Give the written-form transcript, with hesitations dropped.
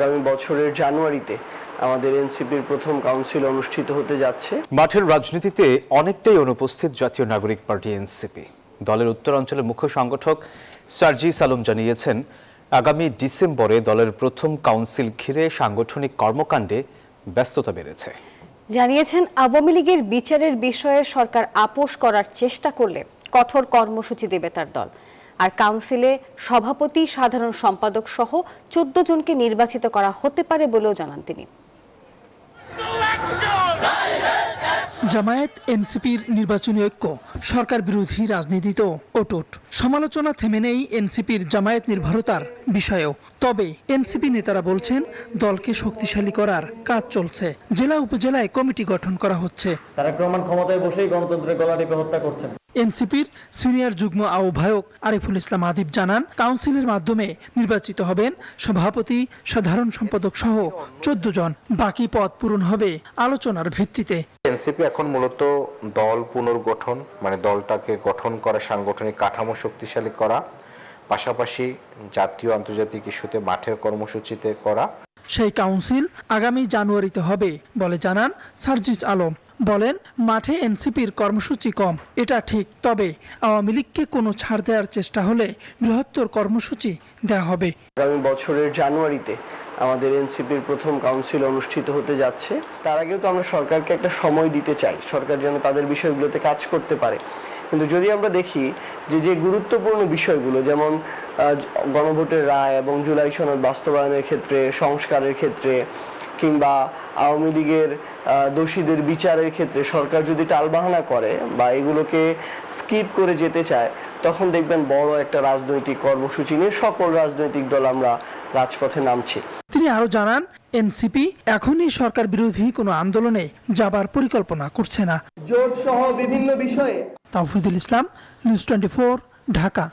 আগামী বছরের জানুয়ারিতে আমাদের এনসিপির প্রথম কাউন্সিল অনুষ্ঠিত হতে যাচ্ছে। মাঠের রাজনীতিতে অনেকটাই অনুপস্থিত জাতীয় নাগরিক পার্টি এনসিপি। দলের উত্তরাঞ্চলের মুখ্য সংগঠক সার্জিস আলম জানিয়েছেন, আগামী ডিসেম্বরে দলের প্রথম কাউন্সিল ঘিরে সাংগঠনিক কর্মকাণ্ডে ব্যস্ততা বেড়েছে। জানিয়েছেন, আওয়ামী লীগের বিচারের বিষয়ে সরকার আপোষ করার চেষ্টা করলে কঠোর কর্মসূচি দেবে তার দল। আর কাউন্সিলে সভাপতি, সাধারণ সম্পাদক সহ 14 জনকে নির্বাচিত করা হতে পারে বলেও জানান তিনি। জামায়াত এনসিপির নির্বাচনী ঐক্য সরকার বিরোধী রাজনীতিতেও অটুট। সমালোচনা থেমে নেই এনসিপির জামায়াত নির্ভরতার বিষয়েও। তবে এনসিপি নেতারা বলছেন, দলকে শক্তিশালী করার কাজ চলছে। জেলা উপজেলায় কমিটি গঠন করা হচ্ছে। তারেক রহমান ক্ষমতায় বসেই গণতন্ত্রের গলা টিপে হত্যা করছেন। এনসিপির সিনিয়র যুগ্ম আহ্বায়ক আরিফুল ইসলাম আদিব জানান, কাউন্সিলের মাধ্যমে নির্বাচিত হবেন সভাপতি, সাধারণ সম্পাদক সহ 14 জন। বাকি পদ পূরণ হবে আলোচনার ভিত্তিতে। এনসিপি এখন মূলত দল পুনর্গঠন, মানে দলটাকে গঠন করা, সাংগঠনিক কাঠামো শক্তিশালী করা, পাশাপাশি জাতীয় আন্তর্জাতিক ইস্যুতে মাঠের কর্মসূচিতে করা। সেই কাউন্সিল আগামী জানুয়ারিতে হবে বলে জানান সার্জিস আলম। বলেন, মাঠে এনসিপির কর্মসূচি কম, এটা ঠিক। তবে আওয়ামী লীগকে কোনো ছাড় দেওয়ার চেষ্টা হলে বৃহত্তর কর্মসূচি দেওয়া হবে। আগামী বছরের জানুয়ারিতে আমাদের এনসিপির প্রথম কাউন্সিল অনুষ্ঠিত হতে যাচ্ছে। তার আগেও তো আমরা সরকারকে একটা সময় দিতে চাই, সরকার যেন তাদের বিষয়গুলোতে কাজ করতে পারে। কিন্তু যদি আমরা দেখি যে গুরুত্বপূর্ণ বিষয়গুলো, যেমন গণভোটের রায় এবং জুলাই সনদ বাস্তবায়নের ক্ষেত্রে, সংস্কারের ক্ষেত্রে, কিংবা আওয়ামী লীগের দোষীদের বিচারের ক্ষেত্রে সরকার যদি টালবাহানা করে বা এগুলোকে স্কিপ করে যেতে চায়, তখন দেখবেন বড় একটা রাজনৈতিক কর্মসূচি নিয়ে সকল রাজনৈতিক দল আমরা রাজপথে নামছি। তিনি আরো জানান, এনসিপি এখনই সরকার বিরোধী কোনো আন্দোলনে যাবার পরিকল্পনা করছে না। জোট সহ বিভিন্ন বিষয়ে। তাওহিদুল ইসলাম, নিউজ 24, ঢাকা।